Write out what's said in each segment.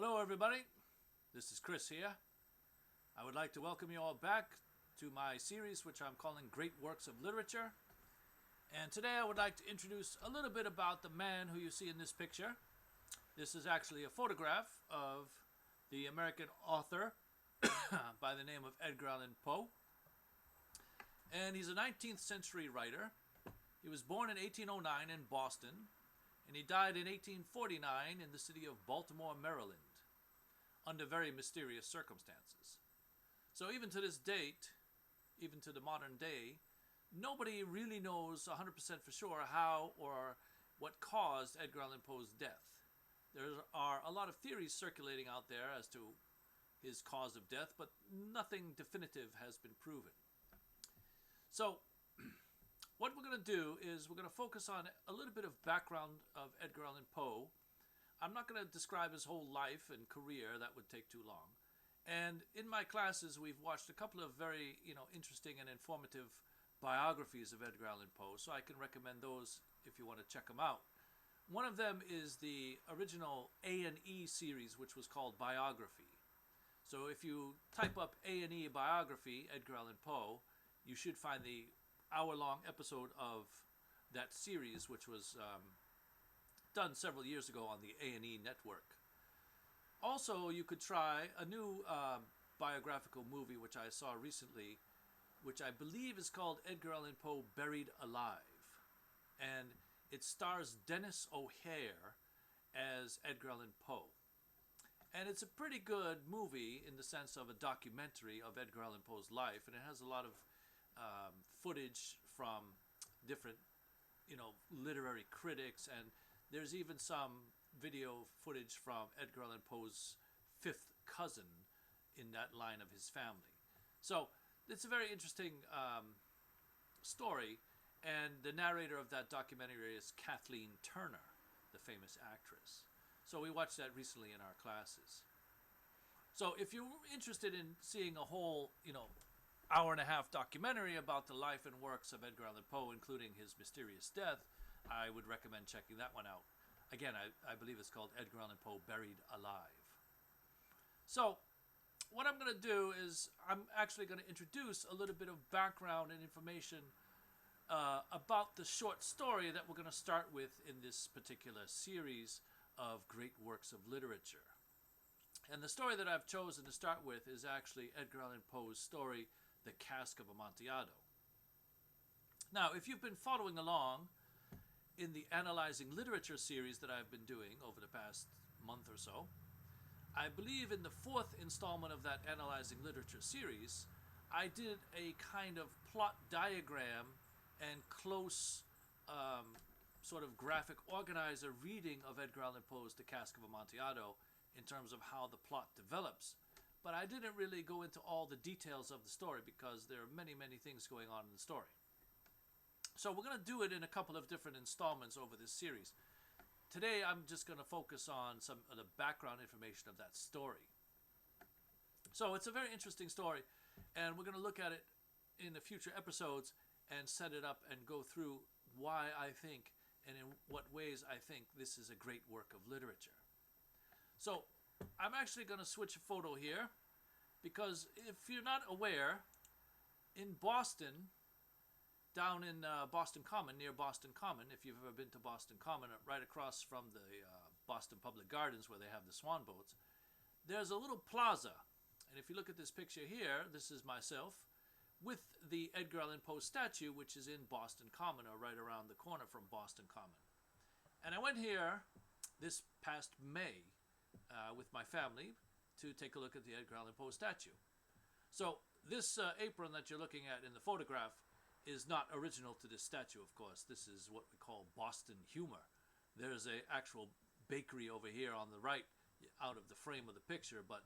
Hello, everybody. This is Chris here. I would like to welcome you all back to my series, which I'm calling Great Works of Literature. And today I would like to introduce a little bit about the man who you see in this picture. This is actually a photograph of the American author by the name of Edgar Allan Poe. And he's a 19th century writer. He was born in 1809 in Boston, and he died in 1849 in the city of Baltimore, Maryland, under very mysterious circumstances. So even to this date, even to the modern day, nobody really knows 100% for sure how or what caused Edgar Allan Poe's death. There are a lot of theories circulating out there as to his cause of death, but nothing definitive has been proven. So what we're going to do is we're going to focus on a little bit of background of Edgar Allan Poe. I'm not going to describe his whole life and career. That would take too long. And in my classes, we've watched a couple of very, interesting and informative biographies of Edgar Allan Poe, so I can recommend those if you want to check them out. One of them is the original A&E series, which was called Biography. So if you type up A&E Biography, Edgar Allan Poe, you should find the hour-long episode of that series, which was done several years ago on the A&E network. Also, you could try a new biographical movie which I saw recently, which I believe is called Edgar Allan Poe Buried Alive. And it stars Dennis O'Hare as Edgar Allan Poe. And it's a pretty good movie in the sense of a documentary of Edgar Allan Poe's life, and it has a lot of footage from different, literary critics, and there's even some video footage from Edgar Allan Poe's fifth cousin in that line of his family. So it's a very interesting story, and the narrator of that documentary is Kathleen Turner, the famous actress. So we watched that recently in our classes. So if you're interested in seeing a whole, hour-and-a-half documentary about the life and works of Edgar Allan Poe, including his mysterious death, I would recommend checking that one out. Again, I believe it's called Edgar Allan Poe Buried Alive. So what I'm going to do is I'm actually going to introduce a little bit of background and information about the short story that we're going to start with in this particular series of Great Works of Literature. And the story that I've chosen to start with is actually Edgar Allan Poe's story, The Cask of Amontillado. Now, if you've been following along in the Analyzing Literature series that I've been doing over the past month or so, I believe in the fourth installment of that Analyzing Literature series, I did a kind of plot diagram and close sort of graphic organizer reading of Edgar Allan Poe's The Cask of Amontillado in terms of how the plot develops. But I didn't really go into all the details of the story because there are many, many things going on in the story. So we're going to do it in a couple of different installments over this series. Today I'm just going to focus on some of the background information of that story. So it's a very interesting story, and we're going to look at it in the future episodes and set it up and go through why I think and in what ways I think this is a great work of literature. So I'm actually going to switch a photo here because if you're not aware, in Boston, down in Boston Common, near Boston Common, if you've ever been to Boston Common, right across from the Boston Public Gardens where they have the swan boats, there's a little plaza. And if you look at this picture here, this is myself with the Edgar Allan Poe statue, which is in Boston Common, or right around the corner from Boston Common. And I went here this past May with my family to take a look at the Edgar Allan Poe statue. So this apron that you're looking at in the photograph is not original to this statue, of course. This is what we call Boston humor. There's an actual bakery over here on the right out of the frame of the picture, but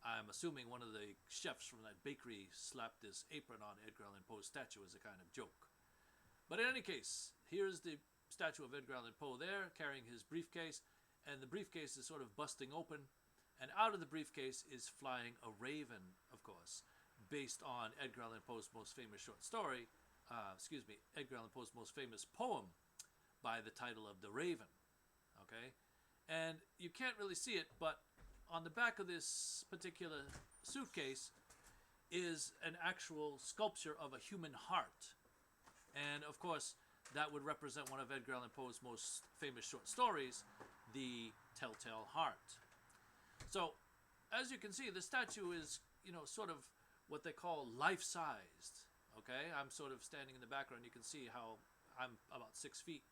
I'm assuming one of the chefs from that bakery slapped this apron on Edgar Allan Poe's statue as a kind of joke. But in any case, here's the statue of Edgar Allan Poe there, carrying his briefcase, and the briefcase is sort of busting open, and out of the briefcase is flying a raven, of course, based on Edgar Allan Poe's most famous short story, Edgar Allan Poe's most famous poem by the title of The Raven. Okay? And you can't really see it, but on the back of this particular suitcase is an actual sculpture of a human heart. And of course, that would represent one of Edgar Allan Poe's most famous short stories, The Telltale Heart. So, as you can see, the statue is, sort of what they call life-sized. Okay, I'm sort of standing in the background. You can see how I'm about 6 feet,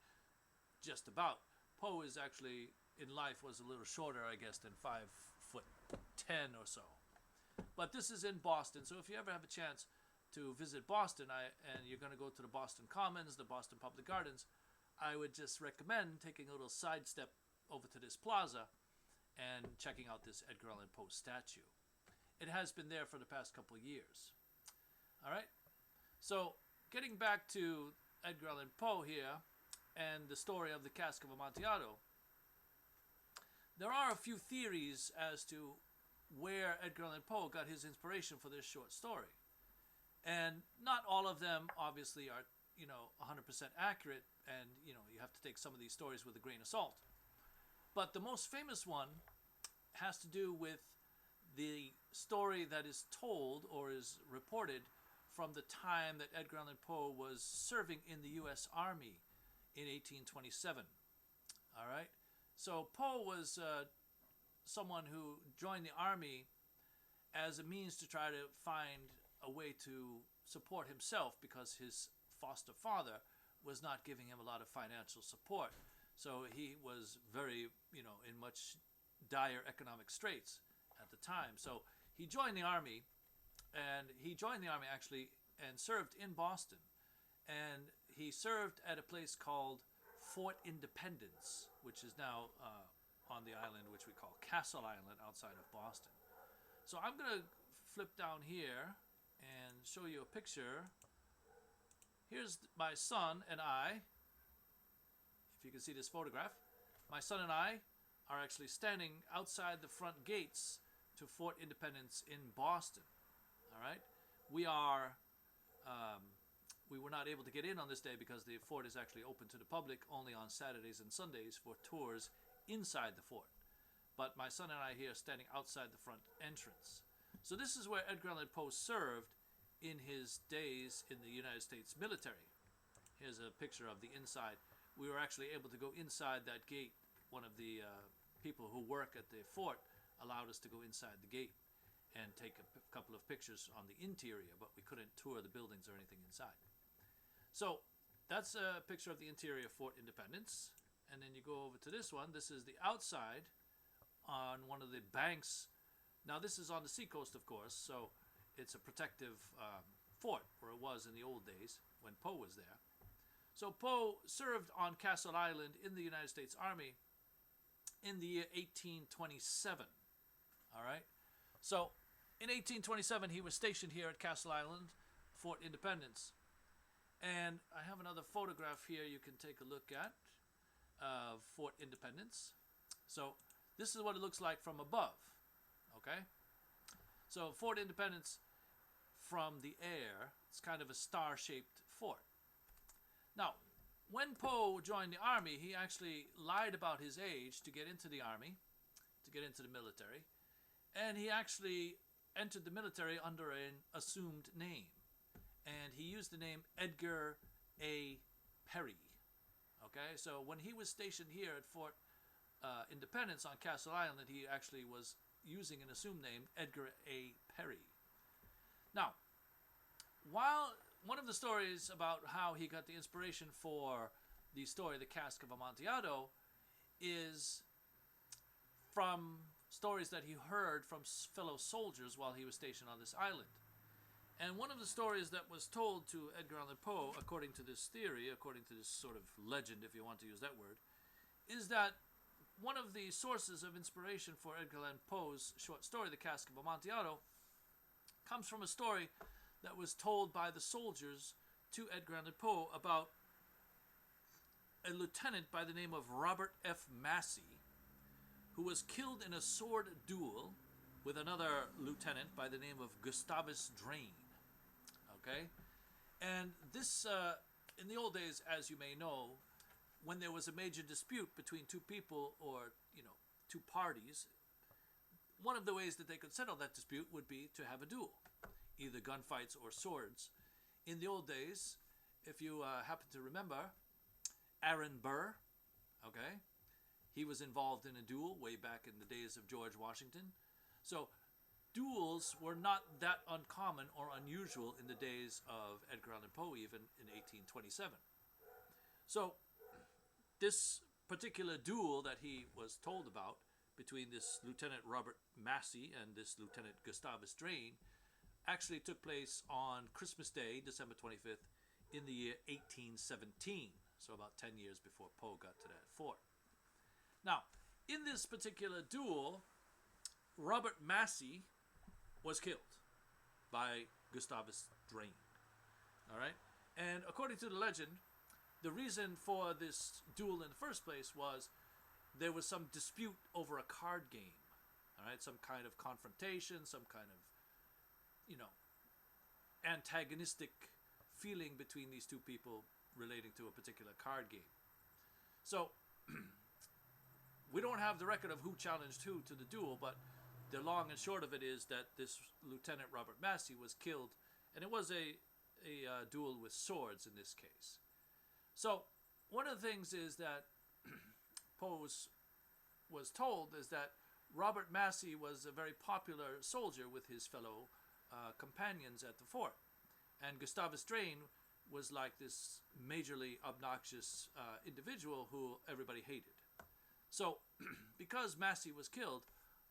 just about. Poe is actually, in life, was a little shorter, I guess, than 5'10" or so. But this is in Boston, so if you ever have a chance to visit Boston, and you're going to go to the Boston Commons, the Boston Public Gardens, I would just recommend taking a little sidestep over to this plaza and checking out this Edgar Allan Poe statue. It has been there for the past couple of years. All right, so getting back to Edgar Allan Poe here and the story of the Cask of Amontillado, there are a few theories as to where Edgar Allan Poe got his inspiration for this short story. And not all of them, obviously, are, 100% accurate, and, you have to take some of these stories with a grain of salt. But the most famous one has to do with the story that is told or is reported from the time that Edgar Allan Poe was serving in the U.S. Army in 1827. All right? So Poe was someone who joined the army as a means to try to find a way to support himself, because his foster father was not giving him a lot of financial support. So he was very, in much dire economic straits at the time. So he joined the army, and he joined the army actually and served in Boston. And he served at a place called Fort Independence, which is now on the island, which we call Castle Island, outside of Boston. So I'm going to flip down here and show you a picture. Here's my son and I. If you can see this photograph, my son and I are actually standing outside the front gates to Fort Independence in Boston. All right, we were not able to get in on this day because the fort is actually open to the public only on Saturdays and Sundays for tours inside the fort. But my son and I here standing outside the front entrance. So this is where Edgar Allan Poe served in his days in the United States military. Here's a picture of the inside. We were actually able to go inside that gate. One of the people who work at the fort allowed us to go inside the gate and take a couple of pictures on the interior, but we couldn't tour the buildings or anything inside. So that's a picture of the interior of Fort Independence. And then you go over to this one. This is the outside on one of the banks. Now this is on the seacoast, of course, so it's a protective fort, or it was in the old days when Poe was there. So Poe served on Castle Island in the United States Army in the year 1827. All right. So in 1827, he was stationed here at Castle Island, Fort Independence. And I have another photograph here you can take a look at of Fort Independence. So this is what it looks like from above. Okay. So Fort Independence from the air, it's kind of a star-shaped fort. Now, when Poe joined the army, he actually lied about his age to get into the army, to get into the military, and he actually entered the military under an assumed name. And he used the name Edgar A. Perry. Okay, so when he was stationed here at Fort Independence on Castle Island, he actually was using an assumed name, Edgar A. Perry. Now, while one of the stories about how he got the inspiration for the story, The Cask of Amontillado, is from stories that he heard from fellow soldiers while he was stationed on this island. And one of the stories that was told to Edgar Allan Poe, according to this theory, according to this sort of legend, if you want to use that word, is that one of the sources of inspiration for Edgar Allan Poe's short story, The Cask of Amontillado, comes from a story that was told by the soldiers to Edgar Allan Poe about a lieutenant by the name of Robert F. Massey, who was killed in a sword duel with another lieutenant by the name of Gustavus Drain. Okay? And this, in the old days, as you may know, when there was a major dispute between two people or, two parties, one of the ways that they could settle that dispute would be to have a duel, either gunfights or swords. In the old days, if you happen to remember, Aaron Burr, okay, he was involved in a duel way back in the days of George Washington. So duels were not that uncommon or unusual in the days of Edgar Allan Poe, even in 1827. So this particular duel that he was told about between this Lieutenant Robert Massey and this Lieutenant Gustavus Drain actually took place on Christmas Day, December 25th, in the year 1817, so about 10 years before Poe got to that fort. Now, in this particular duel, Robert Massey was killed by Gustavus Drain. All right? And according to the legend, the reason for this duel in the first place was there was some dispute over a card game. All right? Some kind of confrontation, some kind of, antagonistic feeling between these two people relating to a particular card game. So, we don't have the record of who challenged who to the duel, but the long and short of it is that this Lieutenant Robert Massey was killed, and it was a duel with swords in this case. So, one of the things is that Poe was told is that Robert Massey was a very popular soldier with his fellow companions at the fort, and Gustavus Drain was like this majorly obnoxious individual who everybody hated. So, because Massey was killed,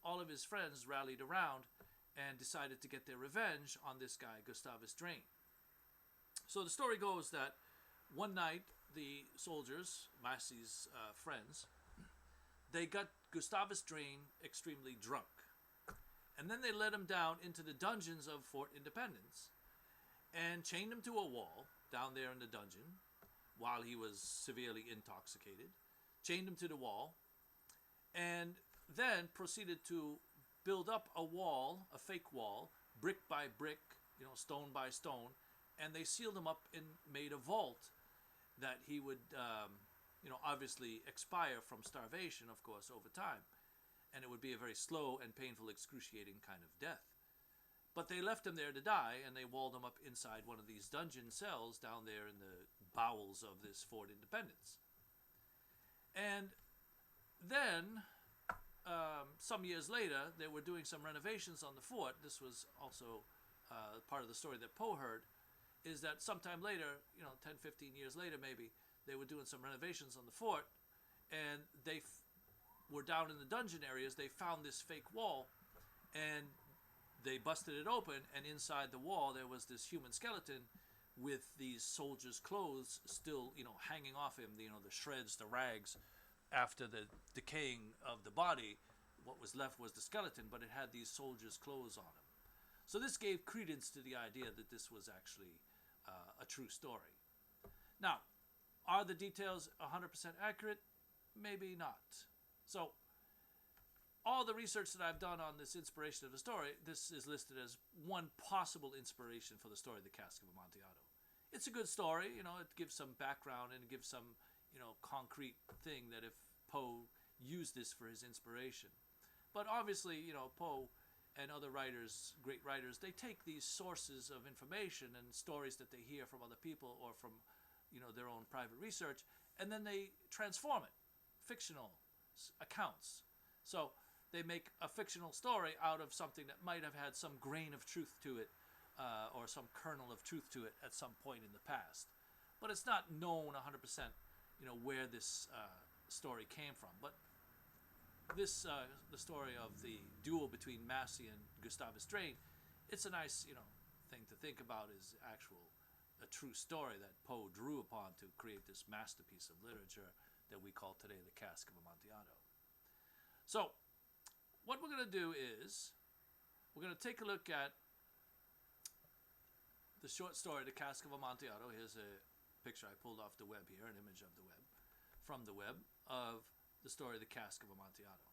all of his friends rallied around and decided to get their revenge on this guy, Gustavus Drain. So the story goes that one night, the soldiers, Massey's friends, they got Gustavus Drain extremely drunk. And then they let him down into the dungeons of Fort Independence and chained him to a wall down there in the dungeon while he was severely intoxicated. Chained him to the wall and then proceeded to build up a wall, a fake wall, brick by brick, stone by stone, and they sealed him up and made a vault that he would, obviously expire from starvation, of course, over time. And it would be a very slow and painful, excruciating kind of death. But they left him there to die, and they walled him up inside one of these dungeon cells down there in the bowels of this Fort Independence. And then, some years later, they were doing some renovations on the fort. This was also part of the story that Poe heard, is that sometime later, 10, 15 years later maybe, they were doing some renovations on the fort, and they were down in the dungeon areas. They found this fake wall, and they busted it open, and inside the wall there was this human skeleton with these soldiers' clothes still, hanging off him, the shreds, the rags, after the decaying of the body. What was left was the skeleton, but it had these soldiers' clothes on him. So this gave credence to the idea that this was actually a true story. Now, are the details 100% accurate? Maybe not. So, all the research that I've done on this inspiration of the story, this is listed as one possible inspiration for the story of the Cask of Amontillado. It's a good story, it gives some background and it gives some, concrete thing that if Poe used this for his inspiration. But obviously, Poe and other writers, great writers, they take these sources of information and stories that they hear from other people or from, their own private research, and then they transform it, fictional accounts. So they make a fictional story out of something that might have had some grain of truth to it, or some kernel of truth to it at some point in the past. But it's not known 100%, where this story came from. But this, the story of the duel between Massey and Gustavus Drain, it's a nice, thing to think about as a true story that Poe drew upon to create this masterpiece of literature that we call today the Cask of Amontillado. So, what we're going to do is, we're going to take a look at the short story, The Cask of Amontillado. Here's a picture I pulled off the web here, an image of the web, from the web, of the story, The Cask of Amontillado.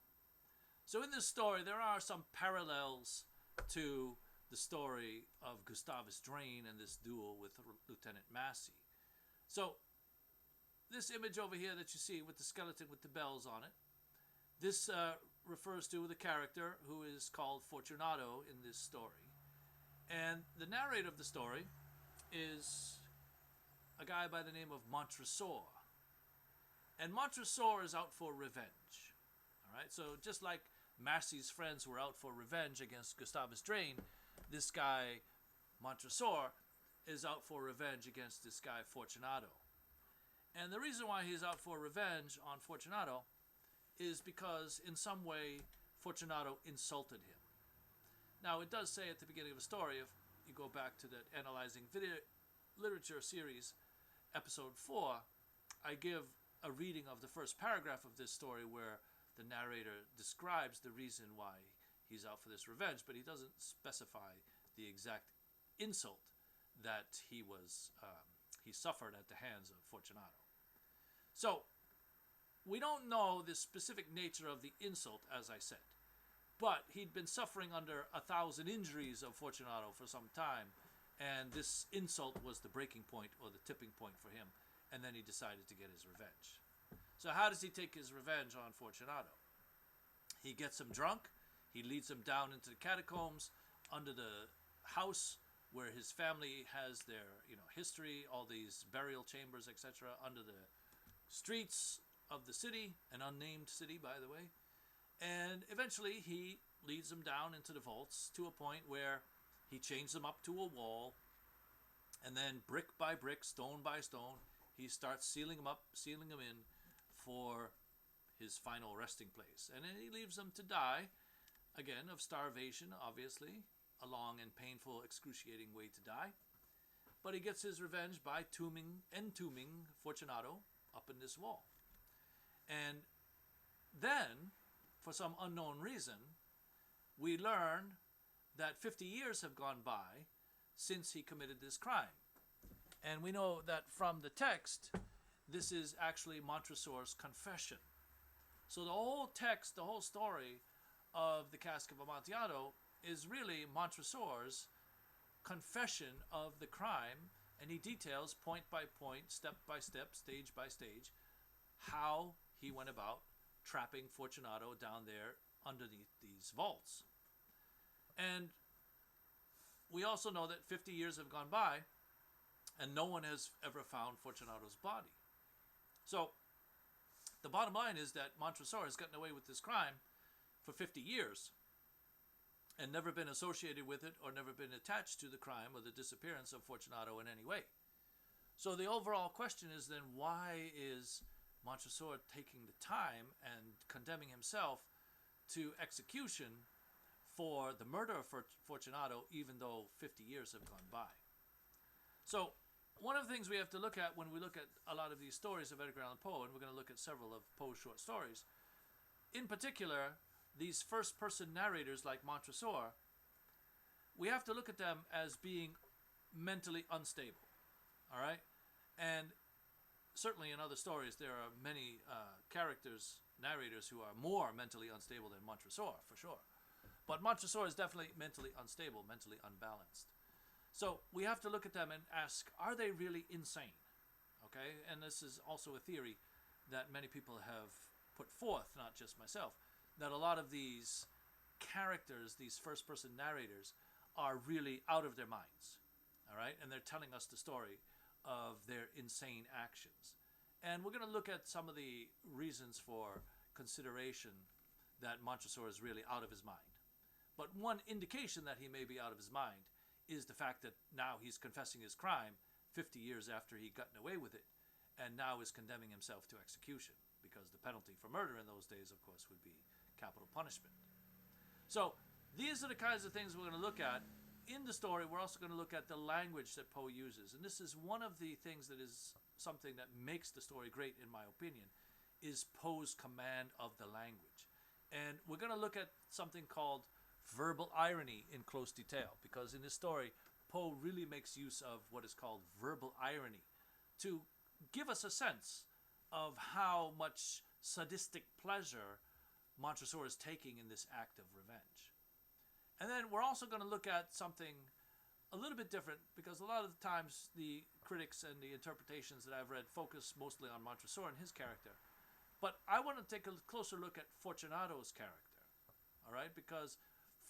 So in this story, there are some parallels to the story of Gustavus Drain and this duel with Lieutenant Massey. So, this image over here that you see with the skeleton with the bells on it, this refers to the character who is called Fortunato in this story. And the narrator of the story is a guy by the name of Montresor. And Montresor is out for revenge. All right, so just like Massey's friends were out for revenge against Gustavus Drain, this guy Montresor is out for revenge against this guy Fortunato. And the reason why he's out for revenge on Fortunato is because in some way Fortunato insulted him. Now it does say at the beginning of the story, if you go back to that Analyzing Literature series, episode 4, I give a reading of the first paragraph of this story where the narrator describes the reason why he's out for this revenge, but he doesn't specify the exact insult that he suffered at the hands of Fortunato. So we don't know the specific nature of the insult, as I said, but he'd been suffering under 1,000 injuries of Fortunato for some time, and this insult was the breaking point or the tipping point for him, and then he decided to get his revenge. So how does he take his revenge on Fortunato? He gets him drunk, he leads him down into the catacombs under the house where his family has their history, all these burial chambers, etc., under the streets of the city, an unnamed city, by the way. And eventually he leads them down into the vaults to a point where he chains them up to a wall, and then brick by brick, stone by stone, he starts sealing them up, sealing them in for his final resting place. And then he leaves them to die, again, of starvation, obviously, a long and painful, excruciating way to die. But he gets his revenge by entombing Fortunato up in this wall. And then, for some unknown reason, we learn that 50 years have gone by since he committed this crime. And we know that from the text, this is actually Montresor's confession. So the whole text, the whole story of the Cask of Amontillado is really Montresor's confession of the crime, and he details point by point, step by step, stage by stage, how he went about trapping Fortunato down there underneath these vaults. And we also know that 50 years have gone by and no one has ever found Fortunato's body. So the bottom line is that Montresor has gotten away with this crime for 50 years and never been associated with it or never been attached to the crime or the disappearance of Fortunato in any way. So the overall question is then, why is Montresor taking the time and condemning himself to execution for the murder of Fortunato, even though 50 years have gone by? So one of the things we have to look at when we look at a lot of these stories of Edgar Allan Poe, and we're going to look at several of Poe's short stories, in particular, these first-person narrators like Montresor, we have to look at them as being mentally unstable, all right? And certainly in other stories, there are many narrators who are more mentally unstable than Montresor, for sure. But Montresor is definitely mentally unstable, mentally unbalanced. So we have to look at them and ask, are they really insane? Okay, and this is also a theory that many people have put forth, not just myself, that a lot of these characters, these first-person narrators, are really out of their minds, all right? And they're telling us the story of their insane actions. And we're going to look at some of the reasons for consideration that Montresor is really out of his mind. But one indication that he may be out of his mind is the fact that now he's confessing his crime 50 years after he'd gotten away with it, and now is condemning himself to execution, because the penalty for murder in those days, of course, would be capital punishment. So these are the kinds of things we're going to look at. In the story, we're also going to look at the language that Poe uses, and this is one of the things that is something that makes the story great, in my opinion, is Poe's command of the language. And we're going to look at something called verbal irony in close detail, because in this story, Poe really makes use of what is called verbal irony to give us a sense of how much sadistic pleasure Montresor is taking in this act of revenge. And then we're also going to look at something a little bit different, because a lot of the times the critics and the interpretations that I've read focus mostly on Montresor and his character. But I want to take a closer look at Fortunato's character. all right? Because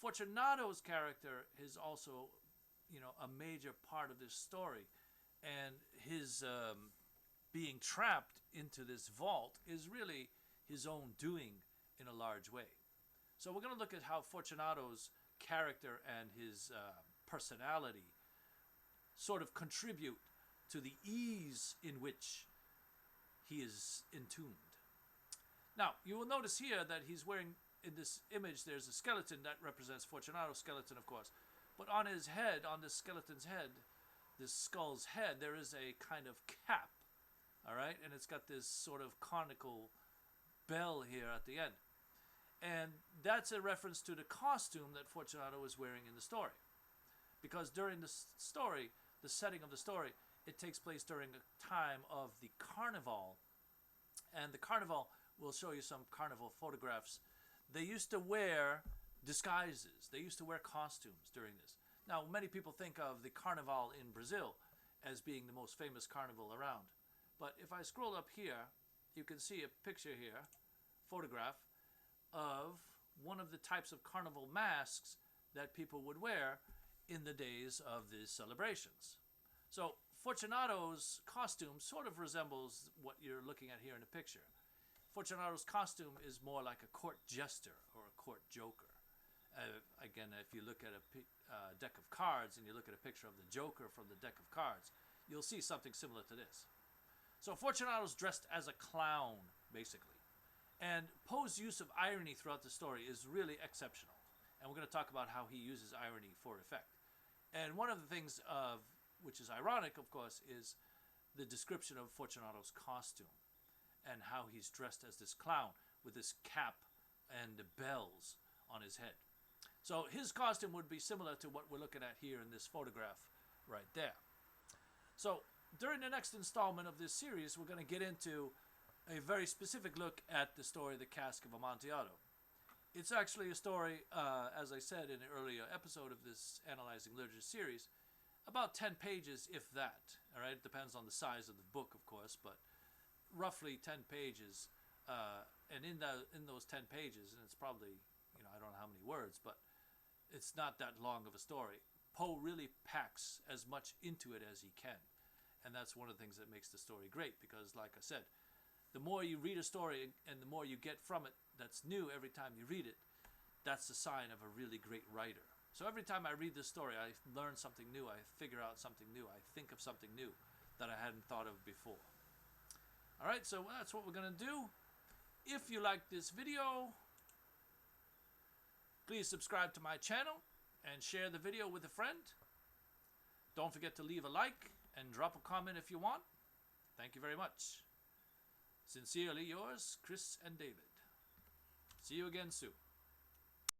Fortunato's character is also, a major part of this story. And his being trapped into this vault is really his own doing in a large way. So we're going to look at how Fortunato's character and his personality sort of contribute to the ease in which he is entombed. Now, you will notice here that he's wearing, in this image, there's a skeleton that represents Fortunato's skeleton, of course. But on his head, on this skeleton's head, this skull's head, there is a kind of cap, all right? And it's got this sort of conical bell here at the end. And that's a reference to the costume that Fortunato was wearing in the story. Because during the story, the setting of the story, it takes place during the time of the carnival. And the carnival, we'll show you some carnival photographs. They used to wear disguises. They used to wear costumes during this. Now, many people think of the carnival in Brazil as being the most famous carnival around. But if I scroll up here, you can see a picture here, photograph, of one of the types of carnival masks that people would wear in the days of these celebrations. So Fortunato's costume sort of resembles what you're looking at here in the picture. Fortunato's costume is more like a court jester or a court joker. Again, if you look at a deck of cards and you look at a picture of the Joker from the deck of cards, you'll see something similar to this. So Fortunato's dressed as a clown, basically. And Poe's use of irony throughout the story is really exceptional. And we're going to talk about how he uses irony for effect. And one of the things which is ironic, of course, is the description of Fortunato's costume and how he's dressed as this clown with this cap and the bells on his head. So his costume would be similar to what we're looking at here in this photograph right there. So during the next installment of this series, we're going to get into a very specific look at the story, The Cask of Amontillado. It's actually a story, as I said in an earlier episode of this Analyzing Literature series, about 10 pages, if that. All right, it depends on the size of the book, of course, but roughly 10 pages. And in those 10 pages, and it's probably, I don't know how many words, but it's not that long of a story. Poe really packs as much into it as he can. And that's one of the things that makes the story great, because like I said, the more you read a story and the more you get from it that's new every time you read it, that's a sign of a really great writer. So every time I read this story, I learn something new, I figure out something new, I think of something new that I hadn't thought of before. All right, so that's what we're going to do. If you like this video, please subscribe to my channel and share the video with a friend. Don't forget to leave a like and drop a comment if you want. Thank you very much. Sincerely yours, Chris and David. See you again soon.